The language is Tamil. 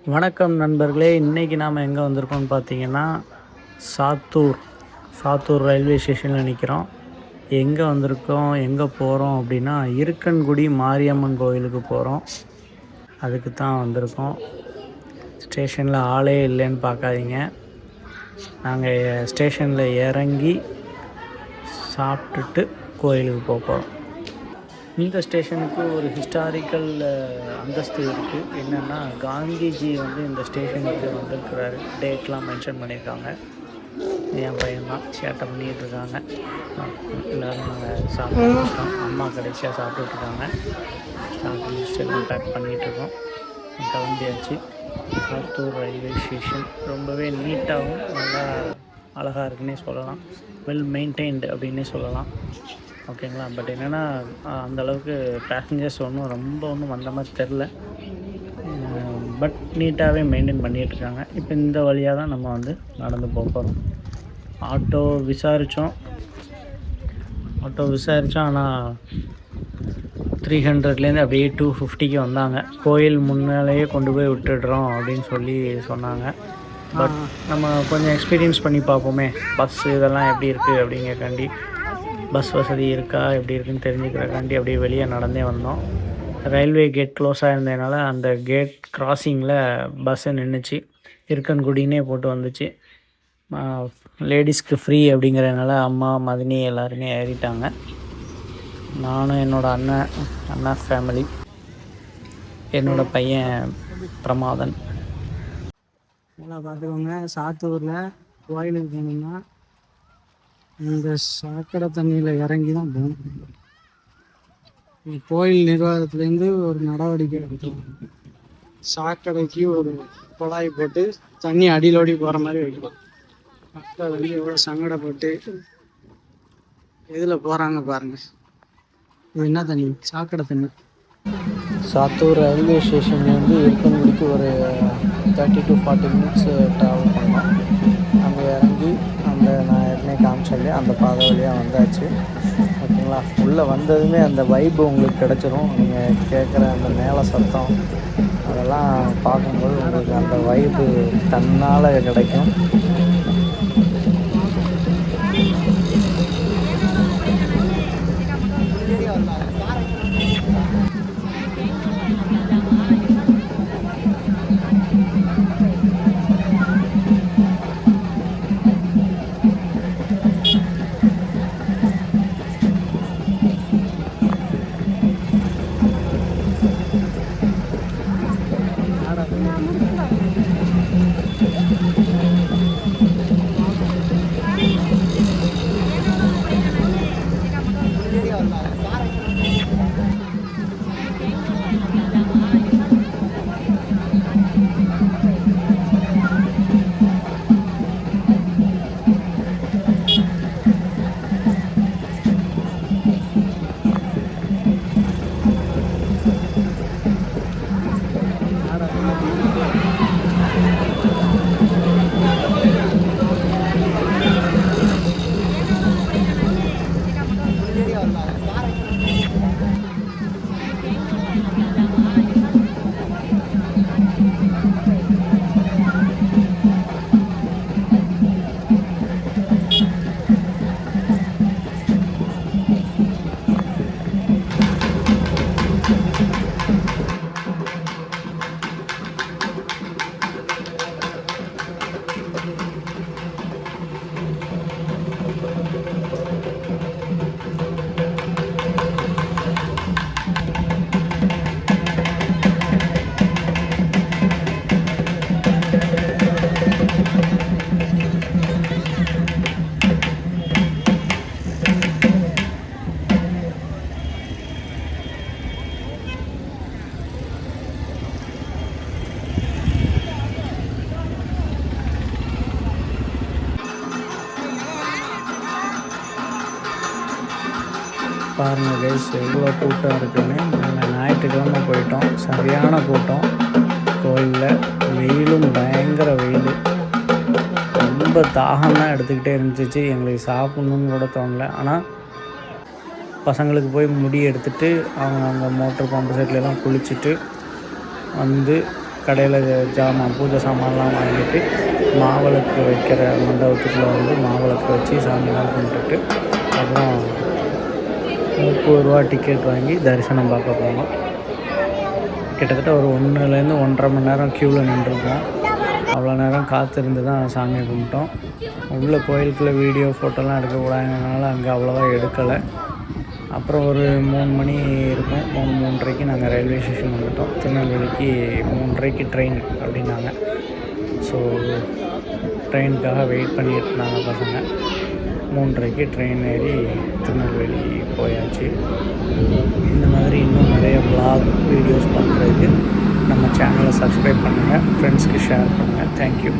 வணக்கம் நண்பர்களே, இன்றைக்கி நாம் எங்கே வந்திருக்கோம்னு பார்த்தீங்கன்னா சாத்தூர் ரயில்வே ஸ்டேஷனில் நிற்கிறோம். எங்கே வந்திருக்கோம், எங்கே போகிறோம் அப்படின்னா இருக்கன்குடி மாரியம்மன் கோயிலுக்கு போகிறோம். அதுக்கு தான் வந்திருக்கோம். ஸ்டேஷனில் ஆளே இல்லைன்னு பார்க்காதீங்க. நாங்கள் ஸ்டேஷனில் இறங்கி சாப்பிட்டுட்டு கோயிலுக்கு போகிறோம். இந்த ஸ்டேஷனுக்கு ஒரு ஹிஸ்டாரிக்கல் அந்தஸ்து இருக்குது. என்னென்னா, காந்திஜி இந்த ஸ்டேஷனுக்கு வந்திருக்கிறாரு. டேட்லாம் மென்ஷன் பண்ணியிருக்காங்க. என் பையன்தான் சேட்டை பண்ணிகிட்டு இருக்காங்க. எல்லோரும் நாங்கள் சாப்பிட்டுருக்கோம். அம்மா கடைசியாக சாப்பிட்டுட்ருக்காங்க. சாப்பிட்டு முடிச்சுட்டு பேக் பண்ணிகிட்ருக்கோம். கிளம்பியாச்சு. சாத்தூர் ரயில்வே ஸ்டேஷன் ரொம்பவே நீட்டாகவும் நல்லா அழகாக இருக்குன்னே சொல்லலாம். வெல் மெயின்டைன்டு அப்படின்னே சொல்லலாம். ஓகேங்களா. பட் என்னென்னா, அந்தளவுக்கு பேசஞ்சர்ஸ் ஒன்றும் வந்த மாதிரி தெரில. பட் நீட்டாகவே மெயின்டைன் பண்ணிகிட்ருக்காங்க. இப்போ இந்த வழியாக தான் நம்ம நடந்து போகிறோம். ஆட்டோ விசாரித்தோம். ஆனால் 300லேருந்து அப்படியே 250க்கு வந்தாங்க. கோயில் முன்னாலேயே கொண்டு போய் விட்டுடுறோம் அப்படின்னு சொல்லி சொன்னாங்க. பட் நம்ம கொஞ்சம் எக்ஸ்பீரியன்ஸ் பண்ணி பார்ப்போமே, பஸ்ஸு இதெல்லாம் எப்படி இருக்குது அப்படிங்கிறக்காண்டி, பஸ் வசதி இருக்கா எப்படி இருக்குன்னு தெரிஞ்சுக்கிறக்காண்டி அப்படியே வெளியே நடந்தே வந்தோம். ரயில்வே கேட் க்ளோஸாக இருந்ததுனால அந்த கேட் கிராசிங்கில் பஸ்ஸு நின்றுச்சு. இருக்கன்குடினே போட்டு வந்துச்சு. லேடிஸ்க்கு ஃப்ரீ அப்படிங்கிறதுனால அம்மா மதினி எல்லாருமே ஏறிட்டாங்க. நானும் என்னோடய அண்ணா ஃபேமிலி, என்னோடய பையன் பிரமாதன். பார்த்துக்கோங்க, சாத்தூரில் கோயிலுக்கு போனோம்னா இந்த சாக்கடை தண்ணியில் இறங்கி தான் போகணும். கோயில் நிர்வாகத்துலேருந்து ஒரு நடவடிக்கை எடுத்தோம். சாக்கடைக்கு ஒரு குழாய் போட்டு தண்ணி அடியிலோடி போகிற மாதிரி வைக்கலாம். மக்கள் எவ்வளோ சங்கடப்பட்டு இதில் போகிறாங்க பாருங்கள். இது என்ன தண்ணி? சாக்கடை தண்ணி. சாத்தூர் ரயில்வே ஸ்டேஷன்லேருந்து இருக்கன்குடிக்கு ஒரு 30 to 40 minutes ட்ராவல் பண்ணோம். அங்கே இறங்கி நான் ஏற்கனவே காமிச்சேன் அந்த பாதை வழியாக வந்தாச்சு. ஓகேங்களா. உள்ளே வந்ததுமே அந்த வைப்பு உங்களுக்கு கிடச்சிரும். நீங்கள் கேட்குற அந்த மேலே சத்தம் அதெல்லாம் பார்க்கும்போது உங்களுக்கு அந்த வைப்பு தன்னால் கிடைக்கும். பாருங்கள் கைஸ், எவ்வளோ கூட்டம் இருக்குதுன்னு. நாங்கள் ஞாயிற்றுக்கிழமை போயிட்டோம். சரியான கூட்டம் கோயிலில். வெயிலும் பயங்கர வெயில். ரொம்ப தாகம்லாம் எடுத்துக்கிட்டே இருந்துச்சு. எங்களுக்கு சாப்பிட்ணுன்னு கூட தோணலை. ஆனால் பசங்களுக்கு போய் முடி எடுத்துகிட்டு அவங்க மோட்டர் பம்பு செட்லாம் குளிச்சுட்டு கடையில் ஜாமான் பூஜை சாமான்லாம் வாங்கிட்டு மாவிளக்கு வைக்கிற மண்டபத்துக்குள்ளே வந்து மாவிளக்கு வச்சு சாமிலாம் கும்பிட்டுட்டு அப்புறம் 30 ரூபா டிக்கெட் வாங்கி தரிசனம் பார்க்க போனோம். கிட்டத்தட்ட ஒரு 1லேருந்து 1.5 மணி நேரம் க்யூவில் நின்றுருக்கோம். அவ்வளோ நேரம் காத்திருந்து தான் சாமியை கும்பிட்டோம். உள்ளே கோயிலுக்குள்ளே வீடியோ ஃபோட்டோலாம் எடுக்கக்கூடாதுனால அங்கே அவ்வளோவா எடுக்கலை. அப்புறம் ஒரு 3 மணி இருக்கும், 3:30க்கு நாங்கள் ரயில்வே ஸ்டேஷன் வந்துவிட்டோம். திருநெல்வேலிக்கு 3:30க்கு ட்ரெயின் அப்படின்னாங்க. ஸோ ட்ரெயினுக்காக வெயிட் பண்ணிகிட்டு இருந்தாங்க பசங்க. 3:30க்கு ட்ரெயின் ஏறி திருநெல்வேலி போயாச்சு. இந்த மாதிரி இன்னும் நிறைய vlog வீடியோஸ் பார்க்குறதுக்கு நம்ம சேனலை சப்ஸ்கிரைப் பண்ணுங்கள், ஃப்ரெண்ட்ஸ்க்கு ஷேர் பண்ணுங்கள். தேங்க்யூ.